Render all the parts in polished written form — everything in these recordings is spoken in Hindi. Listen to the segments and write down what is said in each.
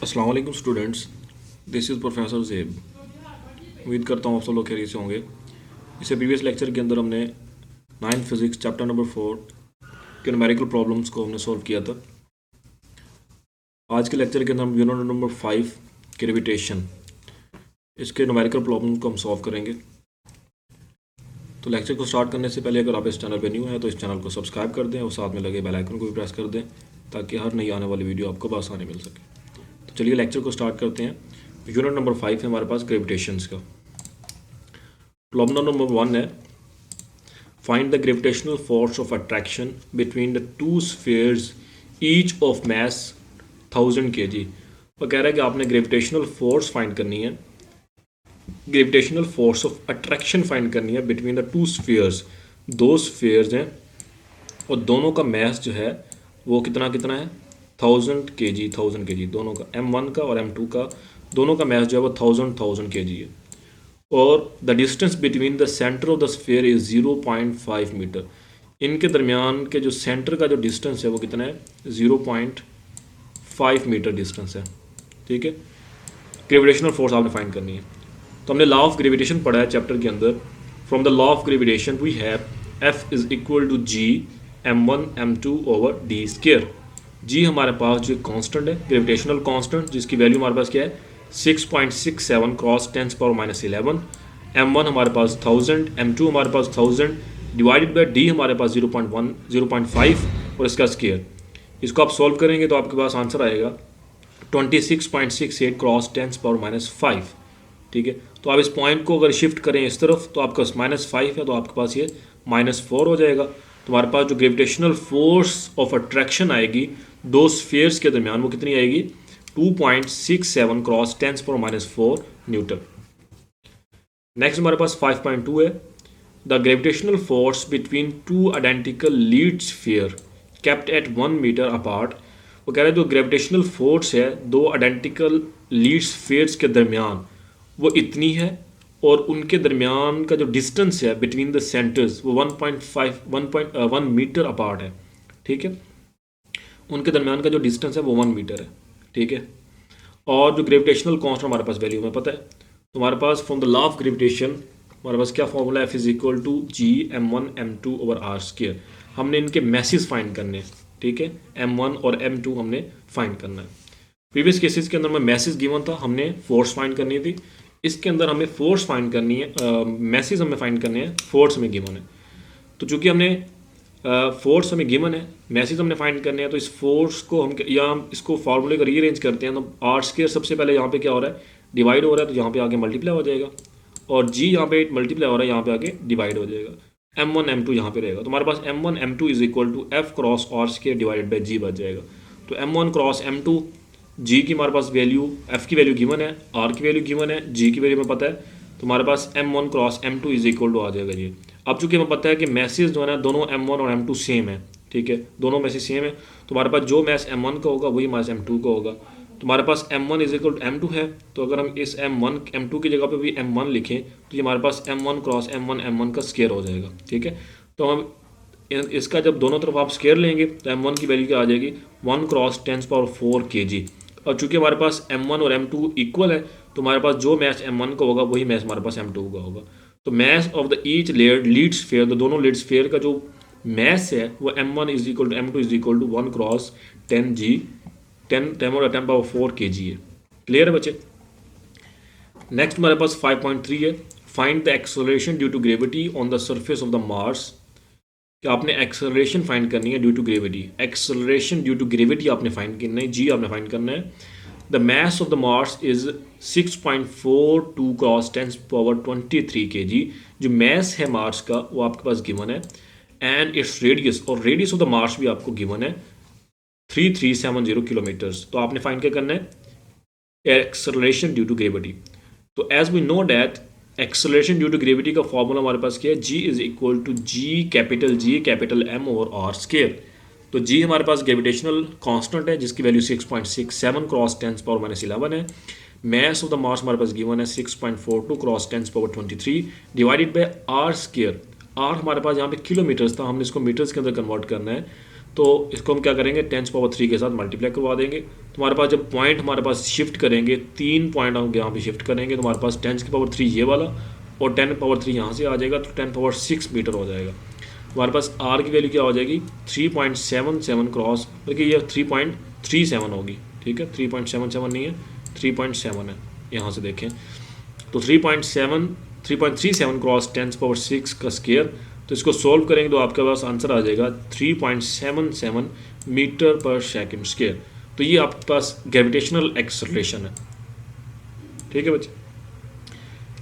अस्सलाम वालेकुम स्टूडेंट्स, दिस इज़ प्रोफेसर ज़ेब। उम्मीद करता हूँ आप सब लोग खैरियत से होंगे। इससे प्रीवियस लेक्चर के अंदर हमने 9th फिज़िक्स चैप्टर नंबर 4 के न्यूमेरिकल प्रॉब्लम्स को हमने सॉल्व किया था। आज के लेक्चर के अंदर हम यूनिट नंबर 5 ग्रेविटेशन, इसके न्यूमेरिकल प्रॉब्लम को हम सॉल्व करेंगे। तो लेक्चर को स्टार्ट करने से पहले अगर आप इस चैनल पर न्यू हैं तो इस चैनल को सब्सक्राइब कर दें और साथ में लगे बेल आइकन को भी प्रेस कर दें ताकि हर नई आने वाली वीडियो आपको आसानी मिल सके। तो चलिए लेक्चर को स्टार्ट करते हैं। यूनिट नंबर 5 है हमारे पास ग्रेविटेशंस का। प्रॉब्लम नंबर 1 है, find the gravitational force of attraction between the two spheres each of mass 1000 kg। वो कह रहा है कि आपने ग्रेविटेशनल फोर्स फाइंड करनी है, gravitational force of attraction find करनी है बिटवीन द टू स्फीयर्स। दो स्फीयर्स हैं और दोनों का मास जो है वो कितना कितना है, 1000 kg दोनों का, M1 का और M2 का, दोनों का मास जो है वो 1000 kg है। और the distance between the centre of the sphere is 0.5 metre. इनके दरमियान के जो सेंटर का जो डिस्टेंस है वो कितना है, 0.5 मीटर डिस्टेंस है। ठीक है, ग्रेविटेशनल फोर्स आपने फाइंड करनी है। तो हमने लॉ ऑफ ग्रेविटेशन पढ़ा है चैप्टर के अंदर। From the law of gravitation we have F is equal to G M1 M2 over D square. जी हमारे पास जो कांस्टेंट है, ग्रेविटेशनल कांस्टेंट, जिसकी वैल्यू हमारे पास क्या है, 6.67 क्रॉस 10⁻11। M1 हमारे पास 1000, M2 हमारे पास 1000 डिवाइडेड बाई D हमारे पास 0.1 0.5 और इसका स्क्वायर। इसको आप सॉल्व करेंगे तो आपके पास आंसर आएगा 26.68 क्रॉस 10⁻5। ठीक है, तो आप इस पॉइंट को अगर शिफ्ट करें इस तरफ तो आपका -5 है, तो आपके पास ये -4 हो जाएगा। तो हमारे पास जो ग्रेविटेशनल फोर्स ऑफ अट्रैक्शन आएगी दो स्फीयर्स के दरमियान वो कितनी आएगी, 2.67 क्रॉस 10⁻4 न्यूटन। नेक्स्ट हमारे पास 5.2 है, the gravitational force between two identical lead sphere kept at 1 metre apart. वो कह रहे हैं जो ग्रेविटेशनल फोर्स है दो आइडेंटिकल लीड स्फीयर्स के दरमियान वो इतनी है, और उनके दरमियान का जो डिस्टेंस है बिटवीन द सेंटर्स वो 1.1 मीटर अपार्ट है। ठीक है, उनके दरमियान का जो डिस्टेंस है वो 1 मीटर है। ठीक है, और जो ग्रेविटेशनल कांस्टेंट हमारे पास वैल्यू में पता है, तो हमारे पास from the law of gravitation हमारे पास क्या फॉर्मूला है, F is equal to G M1 M2 over R square. हमने इनके मैसेज फाइंड करने हैं। ठीक है, M1 और M2 हमने फाइंड करना है। प्रीवियस केसेस के अंदर में मैसेज गिवन था, हमने फोर्स फाइंड करनी थी। इसके अंदर हमें फोर्स फाइंड करनी है, मैसेज हमें फाइंड करने हैं, फोर्स हमें गिवन है। तो चूंकि हमने फोर्स हमें गिवन है, मैसेज हमने फाइंड करने हैं, तो इस फोर्स को हम या हम इसको फार्मूले को रीअरेंज करते हैं तो आर स्क्वायर सबसे पहले यहाँ पे क्या हो रहा है, डिवाइड हो रहा है, तो यहाँ पे आगे मल्टीप्लाई हो जाएगा, और जी यहाँ पे मल्टीप्लाई हो रहा है, यहाँ पे आगे डिवाइड हो जाएगा। M1 M2 यहाँ पे रहेगा, तो हमारे पास M1 M2 is equal to F cross R square divided by G बच जाएगा। तो M1 क्रॉस M2, जी की हमारे पास वैल्यू, एफ की वैल्यू गिवन है, आर की वैल्यू गिवन है, जी की वैल्यू में पता है, तो हमारे पास M1 cross M2 is equal to आ जाएगा जी। अब चूंकि हमें पता है कि मैसेज जो है ना दोनों M1 और M2 सेम है, ठीक है, दोनों मैसेज सेम है, तो हमारे पास जो मैस M1 का होगा वही मैस M2 का होगा। तो हमारे पास M1 is equal to M2 है, तो अगर हम इस M1 M2 की जगह पे भी M1 लिखें तो ये हमारे पास M1 क्रॉस M1 M1 का स्क्वायर हो जाएगा। ठीक है, तो हम इसका जब दोनों तरफ आप स्क्वायर लेंगे तो M1 की वैल्यू क्या आ जाएगी, 1 क्रॉस 10⁻4 kg। और चूंकि हमारे पास M1 और M2 इक्वल है, तो हमारे पास जो मैस M1 का होगा वही मैस हमारे पास M2 का होगा। तो mass of the each layered lead sphere, तो दोनों लीड स्फीयर का जो मैस है वो M1 is equal to M2 is equal to 1 cross 10⁻4 kg है। क्लियर है बच्चे। नेक्स्ट हमारे पास 5.3 है, find the acceleration due to gravity on the surface of the Mars. कि आपने एक्सेलरेशन फाइंड करनी है due to gravity, acceleration due to gravity आपने फाइंड करना है, जी आपने फाइंड करना है। The mass of the Mars is 6.42 cross 10⁻23 kg। जो मास है मार्स का वो आपके पास गिवन है, एंड इट्स रेडियस, और रेडियस ऑफ द मार्स भी आपको गिवन है 3370 किलोमीटर्स। तो आपने फाइंड क्या करना है, एक्सेलरेशन ड्यू टू ग्रेविटी। तो as we know that acceleration due to gravity का फॉर्मूला हमारे पास क्या है, G is equal to G capital M over R square. तो जी हमारे पास ग्रेविटेशनल कांस्टेंट है जिसकी वैल्यू 6.67 क्रॉस 10⁻11 है। मास ऑफ द मार्स हमारे पास गिवन है 6.42 cross 10⁻23 divided by R square. R हमारे पास यहाँ पे किलोमीटर्स था, हमने इसको मीटर्स के अंदर कन्वर्ट करना है, तो इसको हम क्या करेंगे 10⁻³ के साथ मल्टीप्लाई करवा देंगे। तुम्हारे पास जब पॉइंट हमारे पास शिफ्ट करेंगे 3 पॉइंट हम यहाँ पे शिफ्ट करेंगे तो हमारे पास 10⁻³ ये वाला और 10⁻³ यहाँ से आ जाएगा तो 10⁻6 मीटर हो जाएगा। हमारे पास आर की वैल्यू क्या हो जाएगी 3.77 क्रॉस, बल्कि ये 3.37 होगी। ठीक है 3.77 नहीं है 3.7 है, यहाँ से देखें तो 3.37 क्रॉस 10⁻6 का स्क्वायर। तो इसको सॉल्व करेंगे तो आपके पास आंसर आ जाएगा 3.77 मीटर पर सेकंड स्क्वायर। तो ये आपके पास ग्रेविटेशनल एक्सेलरेशन है। ठीक है बच्चे।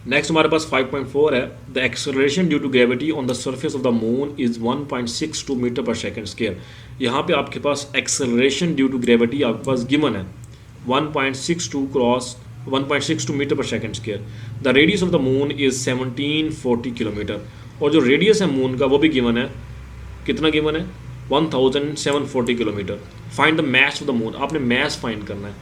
नेक्स्ट हमारे पास 5.4 है, the acceleration due to gravity on the surface of the moon is 1.62 metre per second square. यहाँ पे आपके पास एक्सेलरेशन ड्यू टू ग्रेविटी आपके पास गिवन है 1.62 metre per second square. The radius of the moon is 1740 kilometre, और जो रेडियस है मून का वो भी गिवन है, कितना गिवन है 1740 kilometre. Find the mass of the moon, आपने मैस फाइंड करना है।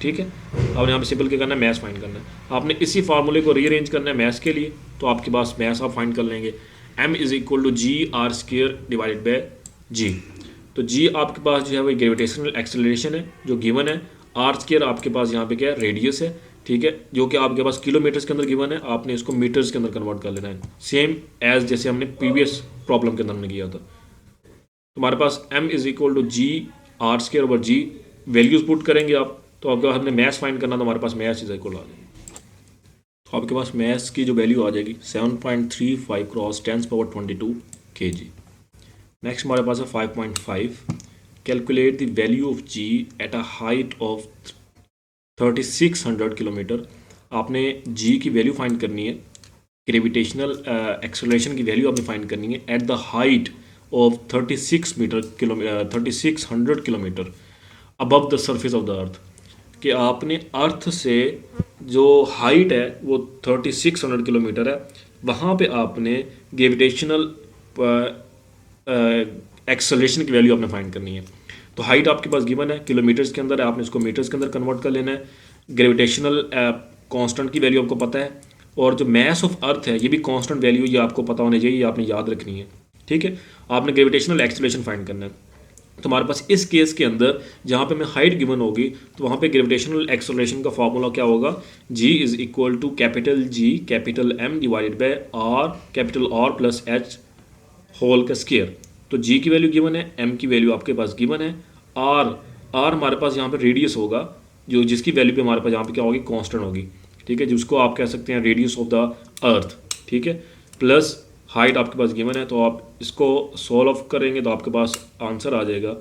ठीक है, आपने यहाँ पे सिंपल क्या करना है मैस फाइंड करना है। आपने इसी फार्मूले को रीअरेंज करना है मैस के लिए, तो आपके पास मैस आप फाइंड कर लेंगे m is equal to g r² divided by g। तो g आपके पास जो है वो ग्रेविटेशनल एक्सेलरेशन है जो गिवन है, r² आपके पास यहाँ पे क्या है रेडियस है। ठीक है, जो कि आपके पास किलोमीटर्स के अंदर गिवन है, आपने इसको मीटर्स के अंदर कन्वर्ट कर लेना है, सेम एज जैसे हमने प्रीवियस प्रॉब्लम के अंदर हमने किया था। तुम्हारे पास m is equal to g r² over g, values put करेंगे आप, तो आपके पास हमने मैथ फाइंड करना, तो हमारे पास मैथ इज इक्वल आ जाएगी। तो आपके पास मैथ की जो वैल्यू आ जाएगी 7.35 क्रॉस 10⁻22 kg। नेक्स्ट हमारे पास है 5.5, calculate the value of g at a height of 3600 kilometre. आपने g की वैल्यू फाइंड करनी है, ग्रेविटेशनल एक्सेलरेशन की वैल्यू आपने फाइंड करनी है at the height of 3600 kilometre above the surface of the अर्थ। कि आपने अर्थ से जो हाइट है वो 3600 किलोमीटर है, वहाँ पे आपने ग्रेविटेशनल एक्सेलरेशन की वैल्यू आपने फाइंड करनी है। तो हाइट आपके पास गिवन है, किलोमीटर्स के अंदर है, आपने इसको मीटर्स के अंदर कन्वर्ट कर लेना है। ग्रेविटेशनल कांस्टेंट की वैल्यू आपको पता है, और जो मास ऑफ अर्थ है ये भी कांस्टेंट वैल्यू, ये आपको पता होनी चाहिए, ये आपने याद रखनी है। ठीक है, आपने ग्रेविटेशनल एक्सेलरेशन फाइंड करना है। तो हमारे पास इस केस के अंदर जहाँ पे हमें हाइट गिवन होगी, तो वहाँ पे ग्रेविटेशनल एक्सेलरेशन का फॉर्मूला क्या होगा, g is equal to capital G capital M divided by R capital R plus H whole का स्क्वायर। तो g की वैल्यू गिवन है, m की वैल्यू आपके पास गिवन है, r हमारे पास यहाँ पे रेडियस होगा, जो जिसकी वैल्यू पे हमारे पास यहाँ पे क्या होगी कांस्टेंट होगी। ठीक है, जिसको आप कह सकते हैं रेडियस ऑफ द अर्थ। ठीक है, प्लस हाइट आपके पास गिवन है, तो आप इसको सॉल्व ऑफ करेंगे तो आपके पास आंसर आ जाएगा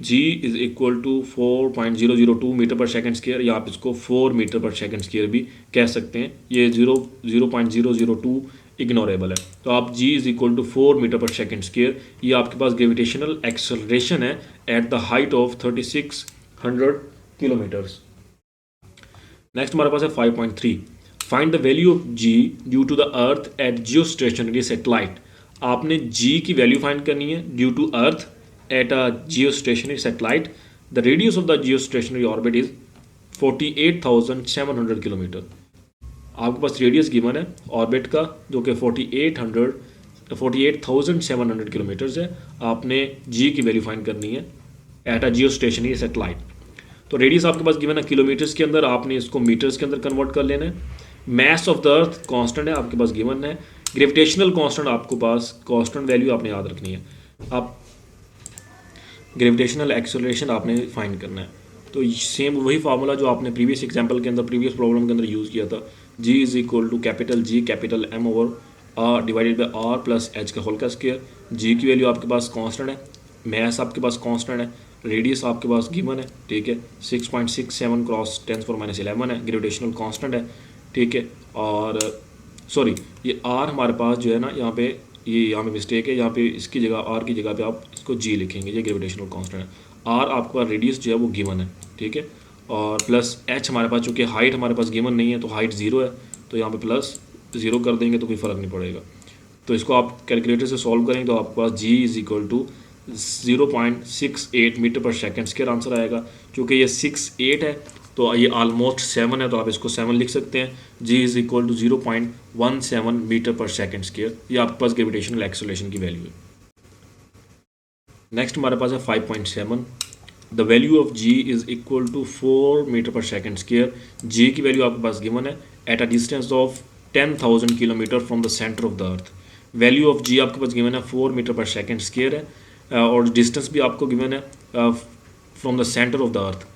g is equal to 4.002 metre per second square, या आप इसको 4 मीटर पर सेकंड स्क्वायर भी कह सकते हैं। ये 0.002 इग्नोरेबल है, तो आप g is equal to 4 metre per second square, ये आपके पास ग्रेविटेशनल एक्सेलरेशन है at the height of 3600 kilometres. Next हमारे पास है 5.3, find the value of g due to the earth at geostationary satellite. आपने g की वैल्यू फाइंड करनी है due to earth at a geostationary satellite. The radius of the geostationary orbit is 48,700 kilometre. आपके पास रेडियस गिवन है ऑर्बिट का जो कि 48,700 किलोमीटर्स है। आपने g की वैल्यू फाइंड करनी है एट अ जियोस्टेशनरी सैटेलाइट। तो रेडियस आपके पास गिवन है किलोमीटर्स के अंदर, आपने इसको मीटर्स के अंदर कन्वर्ट कर लेना है। मास ऑफ द अर्थ कांस्टेंट है आपके पास गिवन है, ग्रेविटेशनल कांस्टेंट आपके पास कांस्टेंट वैल्यू आपने याद रखनी है। आप ग्रेविटेशनल एक्सेलरेशन आपने फाइंड करना है। तो सेम वही फार्मूला जो आपने प्रीवियस एग्जांपल के अंदर प्रीवियस प्रॉब्लम के अंदर यूज़ किया था, g is equal to capital G capital M over R divided by R plus H का होल का स्क्वायर। g की वैल्यू आपके पास कांस्टेंट है, मास आपके पास कांस्टेंट है, रेडियस आपके पास गिवन है। ठीक है, 6.67 क्रॉस 10⁻11 है, ग्रेविटेशनल कांस्टेंट है। ठीक है, और सॉरी ये r हमारे पास जो है ना यहाँ पे यहाँ पे मिस्टेक है, यहाँ पे इसकी जगह r की जगह पे आप इसको g लिखेंगे, ये ग्रेविटेशनल कांस्टेंट है। r आपके पास रेडियस जो है वो गिवन है। ठीक है, और प्लस h हमारे पास, चूँकि हाइट हमारे पास गिवन नहीं है तो हाइट 0 है, तो यहाँ पे प्लस 0 कर देंगे तो कोई फ़र्क नहीं पड़ेगा। तो इसको आप कैलकुलेटर से सॉल्व करेंगे तो आपके पास g is equal to 0.68 metre पर सेकेंड स्क्वायर आंसर आएगा। क्योंकि ये 68 है तो ये ऑलमोस्ट 7 है, तो आप इसको 7 लिख सकते हैं। g is equal to 0.17 metre पर सेकेंड स्क्वायर, ये आपके पास ग्रेविटेशनल एक्सेलरेशन की वैल्यू है। नेक्स्ट हमारे पास है 5.7, the value of G is equal to 4 metre पर सेकेंड स्क्वेयर। जी की वैल्यू आपके पास गिवन है at a distance of 10,000 kilometre from the centre of the earth. Value of G आपके पास गिवन है 4 मीटर पर सेकेंड स्क्वेयर है, और डिस्टेंस भी आपको गिवन है from the centre of the earth.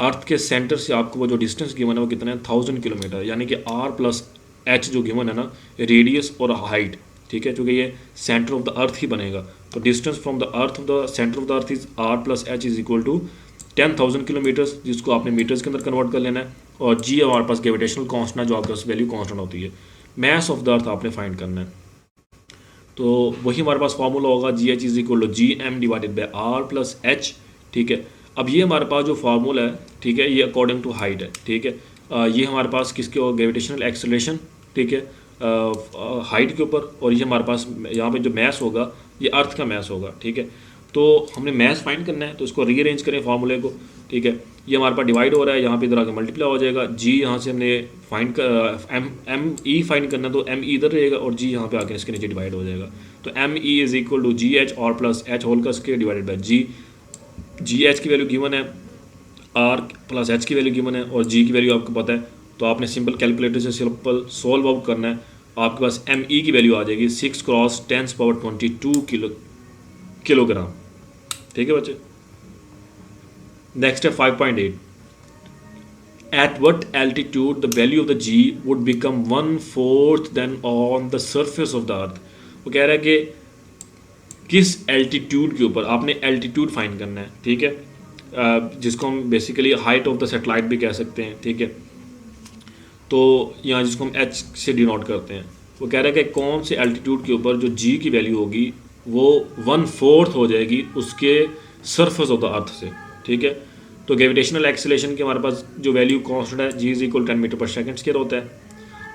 Earth के सेंटर से आपको वो जो डिस्टेंस गिवन है वो कितना है 1000 किलोमीटर, यानी कि आर प्लस एच जो गिवन है ना, रेडियस और हाइट, ठीक है, क्योंकि ये सेंटर ऑफ द अर्थ ही बनेगा। तो distance from the earth of the centre of the earth is R plus H is equal to 10,000 kilometres, जिसको आपने मीटर्स के अंदर कन्वर्ट कर लेना है। और जी हमारे पास ग्रेविटेशनल कांस्टेंट है, जो आपके पास वैल्यू कांस्टेंट होती है। मैस ऑफ द अर्थ आपने फाइंड करना है, तो वही हमारे पास फार्मूला होगा g H is equal to G M divided by R plus H, ठीक है। अब ये हमारे पास जो फार्मूला है, ठीक है, ये अकॉर्डिंग टू हाइट है, ठीक है। ये हमारे पास किसके हो, ग्रेविटेशनल एक्सेलरेशन, ठीक है, हाइट के ऊपर। और ये हमारे पास यहाँ पे जो मैस होगा ये अर्थ का मैस होगा, ठीक है। तो हमने मैस फाइंड करना है, तो इसको रीअरेंज करें फार्मूले को, ठीक है। ये हमारे पास डिवाइड हो रहा है, यहाँ पे इधर आके मल्टीप्लाई हो जाएगा। जी यहाँ से हमने फाइंड कर एम ई फाइंड करना है, तो एम ई इधर रहेगा और जी यहाँ पे आके इसके नीचे डिवाइड हो जाएगा। तो M E is equal to g h और प्लस एच होल का square divided by G. G H की वैल्यू गिवन है, आर प्लस एच की वैल्यू गिवन है, और जी की वैल्यू आपको पता है। तो आपने सिंपल कैलकुलेटर से सिंपल सोल्व आउट करना है। आपके पास एम ई की वैल्यू आ जाएगी 6 क्रॉस 10⁻22 किलोग्राम, ठीक है बच्चे। नेक्स्ट है 5.8, at what altitude the value of the g would become 1/4 than on the surface of the earth. वो कह रहा है कि किस एल्टीट्यूड के ऊपर, आपने एल्टीट्यूड फाइंड करना है, ठीक है, जिसको हम basically height of the satellite भी कह सकते हैं, ठीक है। तो यहाँ जिसको हम एच से डिनोट करते हैं, वो कह रहा है कि कौन से एल्टीट्यूड के ऊपर जो जी की वैल्यू होगी वो 1/4 हो जाएगी उसके सरफेस ऑफ द अर्थ से, ठीक है। तो ग्रेविटेशनल एक्सेलरेशन की हमारे पास जो वैल्यू कांस्टेंट है जी इज इक्वल 10 मीटर पर सेकेंड स्क्वायर होता है।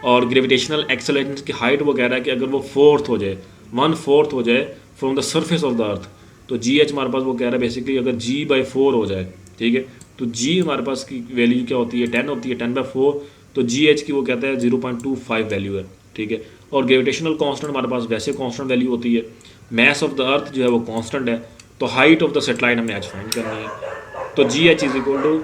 और ग्रेविटेशनल एक्सेलरेशन की हाइट वो कह रहा है कि अगर वो 4th हो जाए, 1/4 हो जाए from the surface of the अर्थ, तो जी एच हमारे पास वो कह रहा है बेसिकली अगर जी बाई 4 हो जाए, ठीक है, तो जी हमारे पास की वैल्यू क्या होती है 10 होती है, 10/4। तो जी एच की वो कहता है 0.25 वैल्यू है, ठीक है। और ग्रेविटेशनल कांस्टेंट हमारे पास वैसे कांस्टेंट वैल्यू होती है, मैस ऑफ द अर्थ जो है वो कांस्टेंट है, तो हाइट ऑफ द सेटेलाइट हमने एच फाइंड करनी है। तो G H is equal to,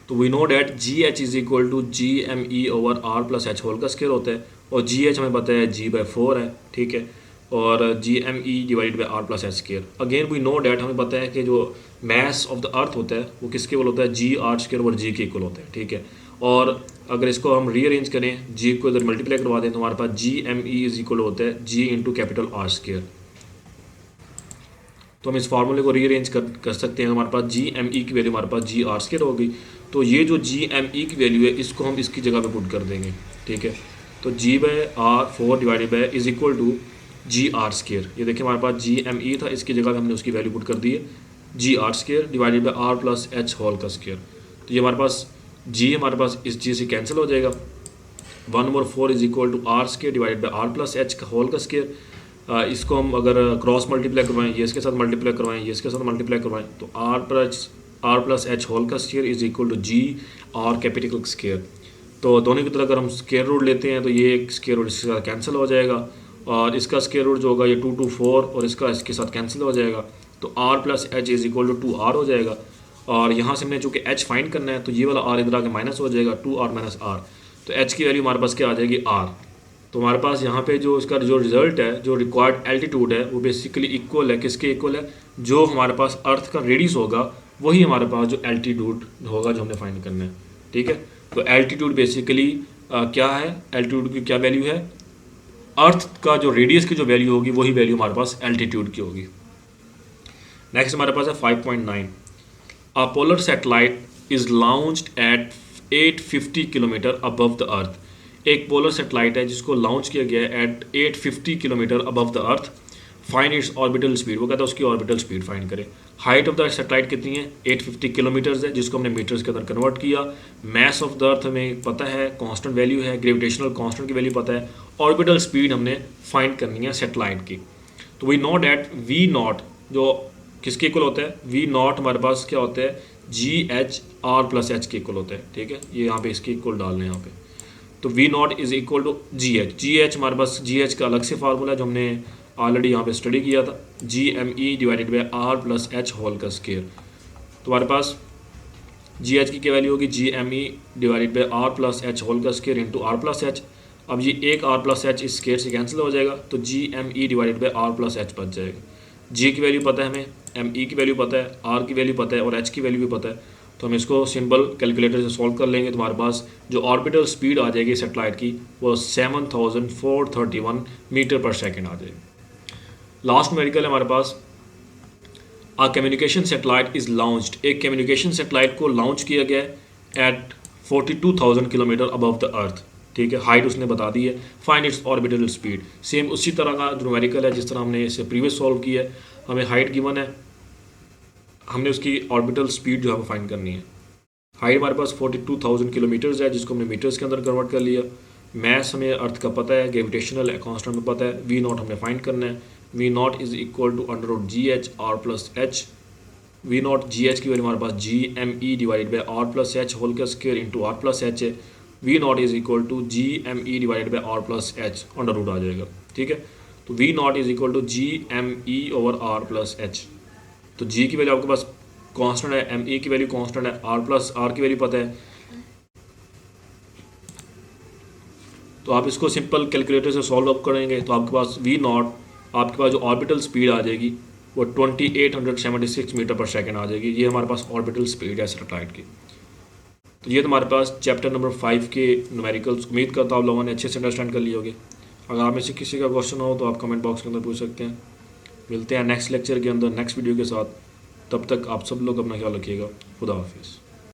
तो we know that G H is equal to G M E over R plus H whole का स्क्वायर होता है, और जी एच हमें पता है जी बाई 4 है, ठीक है, और G M E divide by R plus H square. Again we know that हमें पता है कि जो मैस ऑफ द अर्थ होता है वो किसके इक्वल होता है, जी आर स्क्वायर ओवर जी के इक्वल होता है, ठीक है। और अगर इसको हम रीअरेंज करें, जी को इधर मल्टीप्लाई करवा दें, तो हमारे पास G M E is equal होता है G into capital R square. तो हम इस फार्मूले को रीअरेंज कर सकते हैं। हमारे पास जी एम ई की वैल्यू हमारे पास जी आर स्क्वायर होगी, तो ये जो जी एम ई की वैल्यू है इसको हम इसकी जगह पे पुट कर देंगे, ठीक है। तो G by R 4 divided by is equal to ji R square. ये देखिए हमारे पास जी एम ई था, इसकी जगह पे हमने उसकी वैल्यू पुट कर दी है G R square divided by R plus H whole का स्क्वायर। तो ये हमारे पास जी हमारे पास इस जी से कैंसिल हो जाएगा, 1/4 is equal to R square divided by R plus H का होल का स्क्वायर। इसको हम अगर क्रॉस मल्टीप्लाई करवाएं, ये इसके साथ मल्टीप्लाई करवाएं, ये इसके साथ मल्टीप्लाई करवाएं, तो आर प्लस एच होल का square is equal to ji R capital square. तो दोनों की तरह अगर हम स्क्वायर रूट लेते हैं तो ये एक स्क्वायर रूट इसके साथ कैंसिल हो जाएगा, और इसका स्क्वायर रूट जो होगा ये 2 to 4 और इसका इसके साथ कैंसिल हो जाएगा, तो R plus H is equal to 2r हो जाएगा। और यहाँ से हमने चूँकि h फाइंड करना है, तो ये वाला r इधर आके माइनस हो जाएगा, 2r माइनस r। तो h की वैल्यू हमारे पास क्या आ जाएगी r। तो हमारे पास यहाँ पे जो इसका जो रिजल्ट है, जो रिक्वायर्ड एल्टीट्यूड है, वो बेसिकली इक्वल है, किसके इक्वल है, जो हमारे पास अर्थ का रेडियस होगा वही हमारे पास जो एल्टीट्यूड होगा जो हमने फाइंड करना है, ठीक है। तो एल्टीट्यूड बेसिकली क्या है, एल्टीट्यूड की क्या वैल्यू है, अर्थ का जो रेडियस की जो वैल्यू होगी वही वैल्यू हमारे पास एल्टीट्यूड की होगी। नेक्स्ट हमारे पास है 5.9, a polar satellite is launched at 850 kilometre above the earth. एक पोलर सैटेलाइट है जिसको लॉन्च किया गया है at 850 kilometre above the earth. Find its orbital speed, वो कहता है उसकी ऑर्बिटल स्पीड फाइंड करें। हाइट ऑफ द सैटेलाइट कितनी है, 850 किलोमीटर्स है, जिसको हमने मीटर्स के अंदर कन्वर्ट किया। मैस ऑफ द अर्थ हमें पता है, कांस्टेंट वैल्यू है, ग्रेविटेशनल कांस्टेंट की वैल्यू पता है, ऑर्बिटल स्पीड हमने फाइंड करनी है सैटेलाइट की। तो we know that v naught जो किसके इक्वल होता है, वी नॉट हमारे पास क्या होता है, जी एच आर प्लस एच के इक्वल होता है, ठीक है। ये यहाँ पे इसके इक्वल डालना है यहाँ पे, तो we naught is equal to g h. G h हमारे पास जी एच का अलग से फार्मूला है जो हमने ऑलरेडी यहाँ पे स्टडी किया था, G M E divided by R plus H whole का स्केयर। तुम्हारे पास जी एच की क्या वैल्यू होगी, G M E divided by R plus H whole का square into R plus H. अब ये एक आर प्लस एच इस स्केयर से कैंसिल हो जाएगा, तो G M E divided by R plus H बच जाएगा। जी की वैल्यू पता है हमें, एम ई की वैल्यू पता है, आर की वैल्यू पता है और एच की वैल्यू भी पता है, तो हम इसको सिंपल कैलकुलेटर से सॉल्व कर लेंगे। तुम्हारे पास जो ऑर्बिटल स्पीड आ जाएगी सेटेलाइट की वो 7431 मीटर पर सेकेंड आ जाएगी। लास्ट न्यूमेरिकल है हमारे पास, a communication satellite is launched. एक कम्युनिकेशन सेटेलाइट को लॉन्च किया गया है at 42,000 kilometre above the earth. ठीक है, हाइट उसने बता दी है। Find its orbital speed. Same उसी तरह का न्यूमेरिकल है जिस तरह हमने इसे प्रीवियस सॉल्व किया है। हमें हाइट गिवन है, हमने उसकी ऑर्बिटल स्पीड जो है वो फाइंड करनी है। हाइट हमारे पास 42,000 किलोमीटर्स है जिसको हमने मीटर्स के अंदर कन्वर्ट कर लिया। मैथ्स हमें अर्थ का पता है, ग्रेविटेशनल कांस्टेंट में पता है, वी नॉट हमने फाइंड करना है। V naught is equal to under root G H R plus H. V naught G H की वैल्यू हमारे पास G M E divided by R plus H whole का square into R plus H है। V naught is equal to G M E divided by R plus H under root आ जाएगा। ठीक है, तो we naught is equal to G M E over R plus H. तो जी की वैल्यू आपके पास कांस्टेंट है, एम ई की वैल्यू कांस्टेंट है, आर प्लस आर की वैल्यू पता है। तो आप इसको सिंपल कैलकुलेटर से सॉल्व अप करेंगे तो आपके पास वी नॉट, आपके पास जो ऑर्बिटल स्पीड आ जाएगी वो 2876 मीटर पर सेकेंड आ जाएगी। ये हमारे पास ऑर्बिटल स्पीड है सैटेलाइट की। तो ये तुम्हारे पास चैप्टर नंबर 5 के न्यूमेरिकल्स। उम्मीद करता हूँ आप लोगों ने अच्छे से अंडरस्टैंड कर लिए होंगे। अगर आप में से किसी का क्वेश्चन हो तो आप कमेंट बॉक्स के अंदर पूछ सकते हैं। मिलते हैं नेक्स्ट लेक्चर के अंदर नेक्स्ट वीडियो के साथ। तब तक आप सब लोग अपना ख्याल रखिएगा। खुदा हाफिज़।